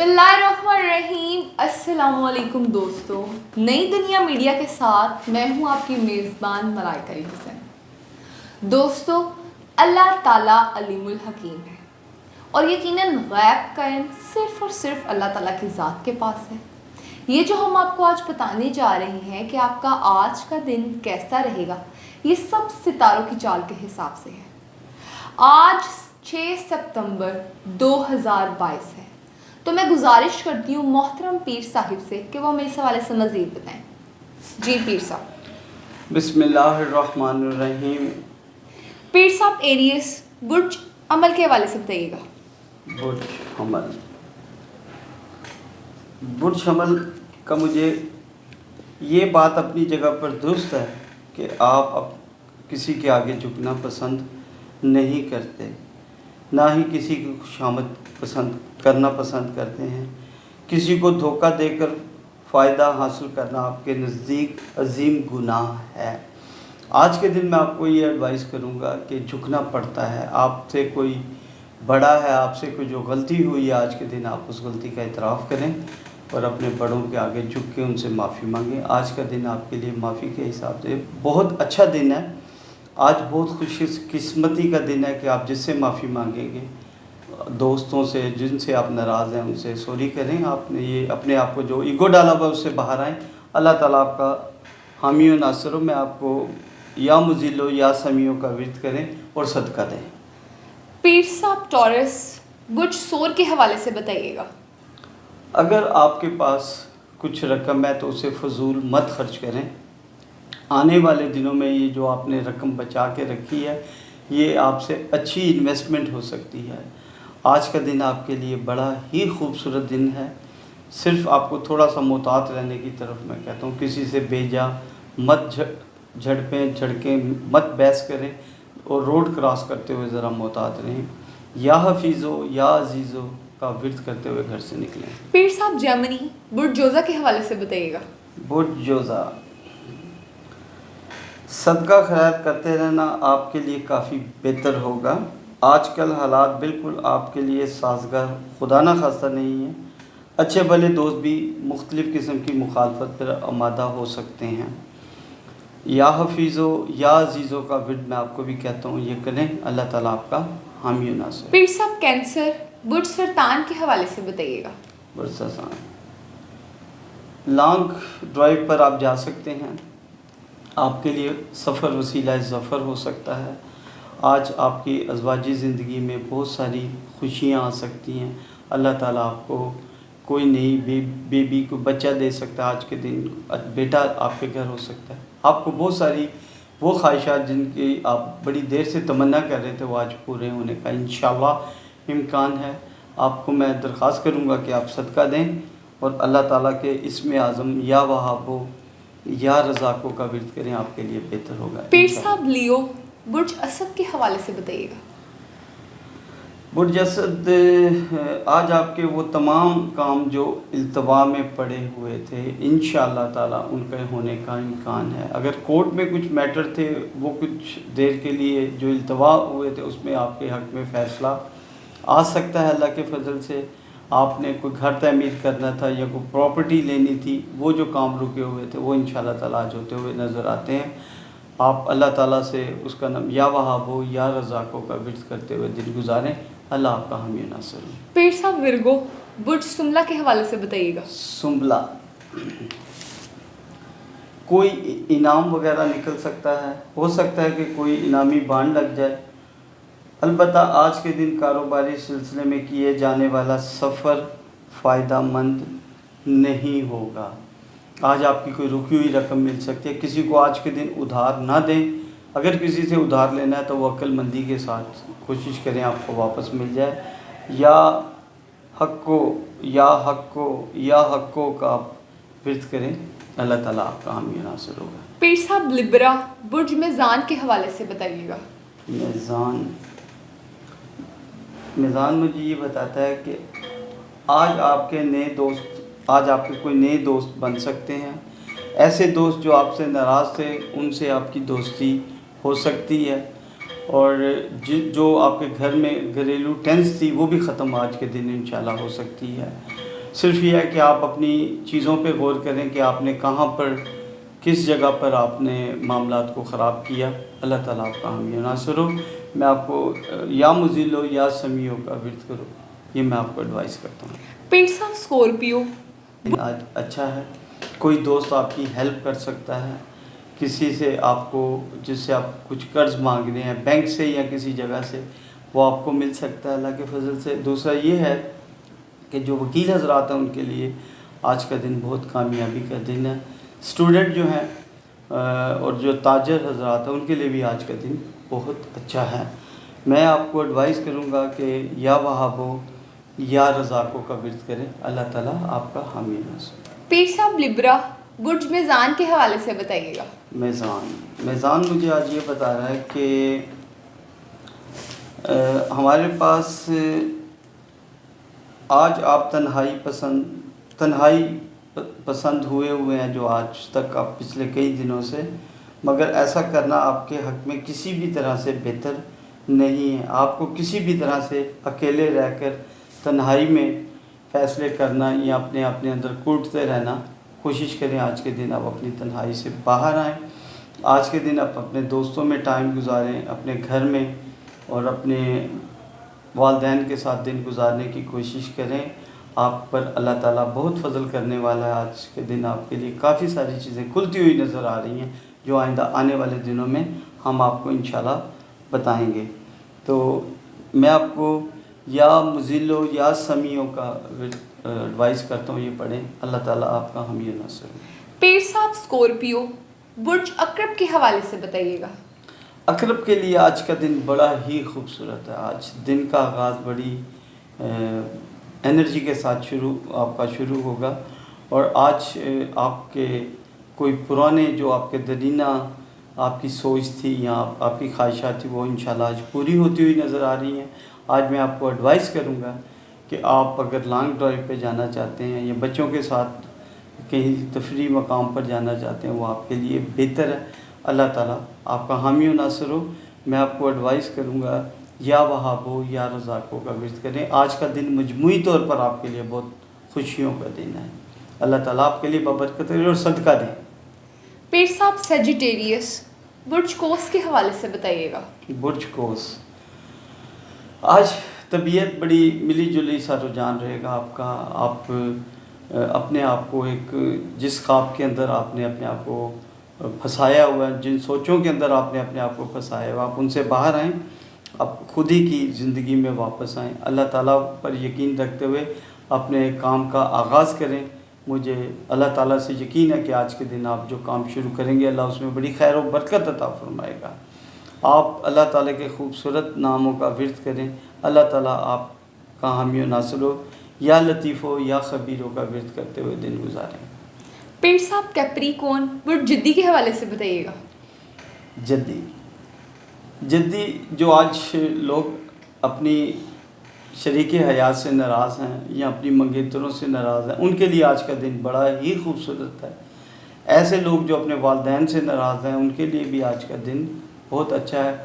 बिस्मिल्लाहिर्रहमानिर्रहीम। अस्सलाम वालेकुम दोस्तों, नई दुनिया मीडिया के साथ मैं हूँ आपकी मेज़बान मलाइका हुसैन। दोस्तों, अल्लाह ताला अलीमुल हकीम है और यकीनन गैब का इल्म सिर्फ़ और सिर्फ अल्लाह ताला की ज़ात के पास है। ये जो हम आपको आज बताने जा रहे हैं कि आपका आज का दिन कैसा रहेगा, ये सब सितारों की चाल के हिसाब से है। आज 6 सितंबर 2022 है, तो मैं गुजारिश करती हूँ मोहतरम पीर साहिब से कि वो हमें इस हवाले से मज़ीद बताएं। जी पीर साहब। बिस्मिल्लाहिर्रहमानिर्रहीम। पीर साहब, एरियस बुर्ज अमल के हवाले से बताइएगा। बुर्ज अमल का मुझे ये बात अपनी जगह पर दुरुस्त है कि आप किसी के आगे झुकना पसंद नहीं करते, ना ही किसी की खुशामद करना पसंद करते हैं। किसी को धोखा देकर फ़ायदा हासिल करना आपके नज़दीक अजीम गुनाह है। आज के दिन मैं आपको ये एडवाइस करूँगा कि झुकना पड़ता है। आपसे कोई बड़ा है, आपसे कोई जो गलती हुई है, आज के दिन आप उस गलती का इतराफ़ करें और अपने बड़ों के आगे झुक के उनसे माफ़ी मांगें। आज का दिन आपके लिए माफ़ी के हिसाब से बहुत अच्छा दिन है। आज बहुत खुशकिस्मती का दिन है कि आप जिससे माफ़ी मांगेंगे, दोस्तों से जिनसे आप नाराज़ हैं उनसे सॉरी करें। आपने ये अपने आप को जो ईगो डाला हुआ उससे बाहर आएँ। अल्लाह ताला आपका हामी व नासिर हो। मैं आपको या मुजिलो या समियों का विर्द करें और सदका दें। पीर साहब, टॉरस बुर्ज सोर के हवाले से बताइएगा। अगर आपके पास कुछ रकम है तो उसे फजूल मत खर्च करें। आने वाले दिनों में ये जो आपने रकम बचा के रखी है, ये आपसे अच्छी इन्वेस्टमेंट हो सकती है। आज का दिन आपके लिए बड़ा ही खूबसूरत दिन है। सिर्फ़ आपको थोड़ा सा मोहतात रहने की तरफ मैं कहता हूँ। किसी से बेजा मत झड़कें मत बहस करें और रोड क्रॉस करते हुए ज़रा मोहतात रहें। या हफीज़ो या अजीज़ो का विर्द करते हुए घर से निकलें। पीर साहब, जर्मनी बुर्ज जोज़ा के हवाले से बताइएगा। बुर्ज जोज़ा, सदका खैरात करते रहना आपके लिए काफ़ी बेहतर होगा। आजकल हालात बिल्कुल आपके लिए साजगार खुदा न खास्ता नहीं है। अच्छे भले दोस्त भी मुख्तलिफ़ किस्म की मुखालफत पर आमादा हो सकते हैं। या हफीज़ो या अजीज़ों का विर्द मैं आपको भी कहता हूँ, ये करें। अल्लाह ताला आपका हामी व नासिर। पीर साहब, कैंसर बुर्ज सरतान के हवाले से बताइएगा। बुर्ज सरतान, लॉन्ग ड्राइव पर आप जा सकते हैं। आपके लिए सफ़र वसीला ज़फ़र हो सकता है। आज आपकी अज़वाजी ज़िंदगी में बहुत सारी खुशियाँ आ सकती हैं। अल्लाह ताला आपको कोई नई बेबी को बच्चा दे सकता है। आज के दिन बेटा आपके घर हो सकता है। आपको बहुत सारी वो ख्वाहिशात जिनकी आप बड़ी देर से तमन्ना कर रहे थे, वो आज पूरे होने का इंशाअल्लाह इम्कान है। आपको मैं दरख्वास्त करूँगा कि आप सदका दें और अल्लाह ताला के इसमें आज़म या वहाबो या रज़ाको का विर्द करें। आपके लिए बेहतर होगा। पीर साहब, लियो बुर्ज असद के हवाले से बताइएगा। बुर्ज असद, आज आपके वो तमाम काम जो इल्तवा में पड़े हुए थे, इंशाअल्लाह ताला उनके होने का इम्कान है। अगर कोर्ट में कुछ मैटर थे, वो कुछ देर के लिए जो इल्तवा हुए थे, उसमें आपके हक़ में फ़ैसला आ सकता है। अल्लाह के फजल से आपने कोई घर तमीर करना था या कोई प्रॉपर्टी लेनी थी, वो जो काम रुके हुए थे, वो इंशाअल्लाह ताला आज होते हुए नज़र आते हैं। आप अल्लाह ताला से उसका नाम या वहाबो या रज़ाको का विर्द करते हुए दिन गुजारें। अल्लाह आपका हामी व नासिर हो। पीर साहब, विरगो बुर्ज सुमला के हवाले से बताइएगा। सुमला, कोई इनाम वगैरह निकल सकता है। हो सकता है कि कोई इनामी बांड लग जाए। अलबत्ता आज के दिन कारोबारी सिलसिले में किए जाने वाला सफ़र फ़ायदा मंद नहीं होगा। आज आपकी कोई रुकी हुई रकम मिल सकती है। किसी को आज के दिन उधार ना दें। अगर किसी से उधार लेना है तो वो अक्लमंदी के साथ कोशिश करें आपको वापस मिल जाए। या हक्को का आप विर्द करें। अल्लाह ताला आपका हामी व नासिर होगा। पीर साहब, लिब्रा बुर्ज मेज़ान के हवाले से बताइएगा। मेज़ान मुझे ये बताता है कि आज आपके कोई नए दोस्त बन सकते हैं। ऐसे दोस्त जो आपसे नाराज़ थे, उनसे आपकी दोस्ती हो सकती है। और जो आपके घर में घरेलू टेंस थी, वो भी ख़त्म आज के दिन इंशाल्लाह हो सकती है। صرف یہ ہے کہ آپ اپنی چیزوں پہ غور کریں کہ آپ نے کہاں پر کس جگہ پر آپ نے معاملات کو خراب کیا. اللہ تعالیٰ آپ کا حامی و ناصر ہو. میں آپ کو یا مزل ہو یا سمیع کا ورد کرو، یہ میں آپ کو ایڈوائز کرتا ہوں. پیر صاحب اسکورپیو. آج اچھا ہے، کوئی دوست آپ کی ہیلپ کر سکتا ہے، کسی سے آپ کو جس سے آپ کچھ قرض مانگ رہے ہیں بینک سے یا کسی جگہ سے، وہ آپ کو مل سکتا ہے اللہ کے فضل سے. دوسرا یہ ہے کہ جو وکیل حضرات ہیں ان کے لیے آج کا دن بہت کامیابی کا دن ہے. اسٹوڈنٹ جو ہیں اور جو تاجر حضرات ہیں ان کے لیے بھی آج کا دن بہت اچھا ہے. میں آپ کو ایڈوائز کروں گا کہ یا وہابو یا رزاقوں کا ورد کریں. اللہ تعالیٰ آپ کا حامی ناصر. پیر صاحب لبرا برج میزان کے حوالے سے بتائیے گا. میزان مجھے آج یہ بتا رہا ہے کہ ہمارے پاس آج آپ تنہائی پسند ہوئے ہیں جو آج تک آپ پچھلے کئی دنوں سے، مگر ایسا کرنا آپ کے حق میں کسی بھی طرح سے بہتر نہیں ہے. آپ کو کسی بھی طرح سے اکیلے رہ کر تنہائی میں فیصلے کرنا یا اپنے اندر کوٹتے رہنا کوشش کریں. آج کے دن آپ اپنی تنہائی سے باہر آئیں. آج کے دن آپ اپنے دوستوں میں ٹائم گزاریں، اپنے گھر میں اور اپنے والدین کے ساتھ دن گزارنے کی کوشش کریں. آپ پر اللہ تعالیٰ بہت فضل کرنے والا ہے. آج کے دن آپ کے لیے کافی ساری چیزیں کھلتی ہوئی نظر آ رہی ہیں جو آئندہ آنے والے دنوں میں ہم آپ کو انشاءاللہ بتائیں گے. تو میں آپ کو یا مزلو یا سمیعوں کا ایڈوائز کرتا ہوں، یہ پڑھیں. اللہ تعالیٰ آپ کا حامی و ناصر ہو. پیر صاحب اسکورپیو برج اقرب کے حوالے سے بتائیے گا. اقرب کے لیے آج کا دن بڑا ہی خوبصورت ہے. آج دن کا آغاز بڑی انرجی کے ساتھ آپ کا شروع ہوگا، اور آج آپ کے کوئی پرانے جو آپ کے درینہ آپ کی سوچ تھی یا آپ کی خواہشات تھی وہ انشاءاللہ آج پوری ہوتی ہوئی نظر آ رہی ہیں. آج میں آپ کو ایڈوائز کروں گا کہ آپ اگر لانگ ڈرائیو پہ جانا چاہتے ہیں یا بچوں کے ساتھ کہیں تفریح مقام پر جانا چاہتے ہیں وہ آپ کے لیے بہتر ہے. اللہ تعالیٰ آپ کا حامی و ناصر ہو. میں آپ کو ایڈوائز کروں گا یا وہابو یا رزاقوں کا ورد کریں. آج کا دن مجموعی طور پر آپ کے لیے بہت خوشیوں کا دن ہے. اللہ تعالیٰ آپ کے لیے بابرکت کرے اور صدقہ دیں. پیر صاحب سیجیٹیریس برج کوس کے حوالے سے بتائیے گا. برج کوس آج طبیعت بڑی ملی جلی سا رجحان رہے گا آپ کا. آپ اپنے آپ کو ایک جس خواب کے اندر آپ نے اپنے آپ کو پھنسایا ہوا ہے، جن سوچوں کے اندر آپ نے اپنے آپ کو پھنسایا ہوا، آپ ان سے باہر آئیں، آپ خود ہی کی زندگی میں واپس آئیں. اللہ تعالیٰ پر یقین رکھتے ہوئے اپنے کام کا آغاز کریں. مجھے اللہ تعالیٰ سے یقین ہے کہ آج کے دن آپ جو کام شروع کریں گے اللہ اس میں بڑی خیر و برکت عطا فرمائے گا. آپ اللہ تعالیٰ کے خوبصورت ناموں کا ورد کریں. اللہ تعالیٰ آپ کا حامی و ناصر ہو. یا لطیف ہو یا خبیر کا ورد کرتے ہوئے دن گزاریں. پیر صاحب کیپریکون برج جدی کے حوالے سے بتائیے گا. جدی جو آج لوگ اپنی شریک حیات سے ناراض ہیں یا اپنی منگیتروں سے ناراض ہیں ان کے لیے آج کا دن بڑا ہی خوبصورت ہے. ایسے لوگ جو اپنے والدین سے ناراض ہیں ان کے لیے بھی آج کا دن بہت اچھا ہے.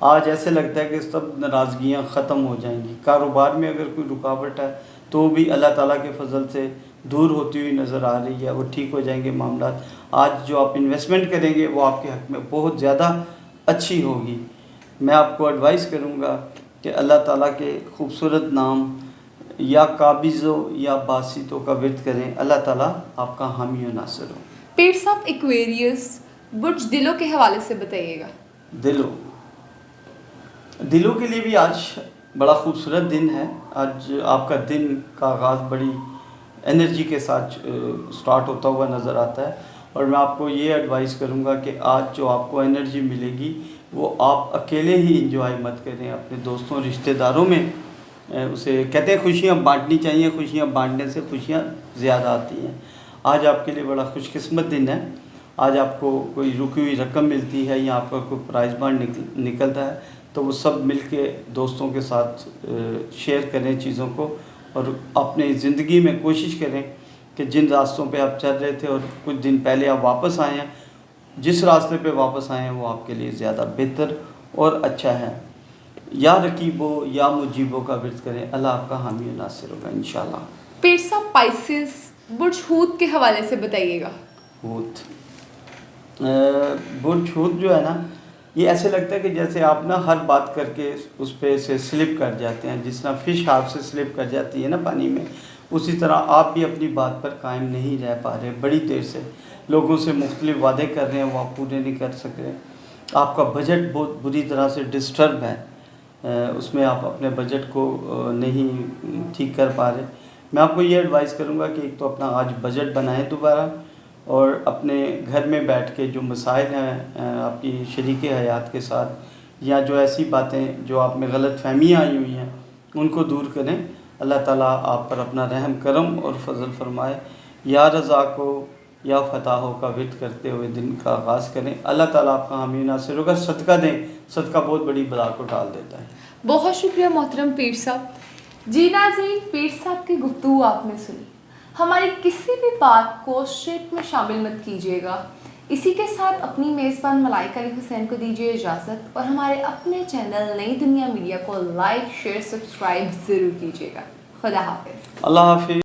آج ایسے لگتا ہے کہ سب ناراضگیاں ختم ہو جائیں گی. کاروبار میں اگر کوئی رکاوٹ ہے تو بھی اللہ تعالیٰ کے فضل سے دور ہوتی ہوئی نظر آ رہی ہے، وہ ٹھیک ہو جائیں گے معاملات. آج جو آپ انویسٹمنٹ کریں گے وہ آپ کے حق میں بہت زیادہ اچھی ہوگی. میں آپ کو ایڈوائز کروں گا کہ اللہ تعالیٰ کے خوبصورت نام یا قابضوں یا باسطوں کا ورد کریں. اللہ تعالیٰ آپ کا حامی و ناصر ہو. پیر صاحب ایکویریس برج دلوں کے حوالے سے بتائیے گا. دلوں کے لیے بھی آج بڑا خوبصورت دن ہے. آج آپ کا دن کا آغاز بڑی انرجی کے ساتھ سٹارٹ ہوتا ہوا نظر آتا ہے، اور میں آپ کو یہ ایڈوائز کروں گا کہ آج جو آپ کو انرجی ملے گی وہ آپ اکیلے ہی انجوائے مت کریں، اپنے دوستوں رشتہ داروں میں اسے کہتے ہیں خوشیاں بانٹنی چاہیے. خوشیاں بانٹنے سے خوشیاں زیادہ آتی ہیں. آج آپ کے لیے بڑا خوش قسمت دن ہے. آج آپ کو کوئی رکی ہوئی رقم ملتی ہے یا آپ کا کوئی پرائز بانڈ نکلتا ہے تو وہ سب مل کے دوستوں کے ساتھ شیئر کریں چیزوں کو، اور اپنی زندگی میں کوشش کریں کہ جن راستوں پہ آپ چل رہے تھے اور کچھ دن پہلے آپ واپس آئے ہیں، جس راستے پہ واپس آئے ہیں وہ آپ کے لیے زیادہ بہتر اور اچھا ہے. یا رقیبو یا مجیبوں کا ورد کریں. اللہ آپ کا حامی و ناصر ہوگا انشاءاللہ. पीर साहब स्पाइसेस बुर्ज हूत के हवाले से बताइएगा। हूत बुर्ज हूत जो है ना, ये ऐसे लगता है कि जैसे आप ना हर बात करके उस पे से स्लिप कर जाते हैं, जिस तरह फ़िश हाथ से स्लिप कर जाती है ना पानी में, उसी तरह आप भी अपनी बात पर कायम नहीं रह पा रहे। बड़ी देर से लोगों से मुख्तलिफ वादे कर रहे हैं, वो आप पूरे नहीं कर सक रहे। आपका बजट बहुत बुरी तरह से डिस्टर्ब है, उसमें आप अपने बजट को नहीं ठीक कर पा रहे। मैं आपको ये एडवाइस करूँगा कि एक तो अपना आज बजट बनाएं दोबारा, और अपने घर में बैठ के जो मसाइल हैं आपकी शरीक हयात के साथ, या जो ऐसी बातें जो आप में गलत फहमियाँ आई हुई हैं, उनको दूर करें। अल्लाह ताला आप पर अपना रहम करम और फजल फरमाए। या रज़ा को या फ़ताह का विद करते हुए दिन का आगाज़ करें। अल्लाह ताला आपका हामी नासिर होगा। सदका दें, सदका बहुत बड़ी बला को टाल देता है। बहुत शुक्रिया मोहतरम पीर साहब। जी नाज़रीन, पीर साहब की गुफ्तगू आपने सुनी। हमारी किसी भी बात को शिर्क में शामिल मत कीजिएगा। इसी के साथ अपनी मेज़बान मलाइका अली हुसैन को दीजिए इजाज़त, और हमारे अपने चैनल नई दुनिया मीडिया को लाइक शेयर सब्सक्राइब ज़रूर कीजिएगा। खुदा हाफिज़। अल्लाह हाफिज़।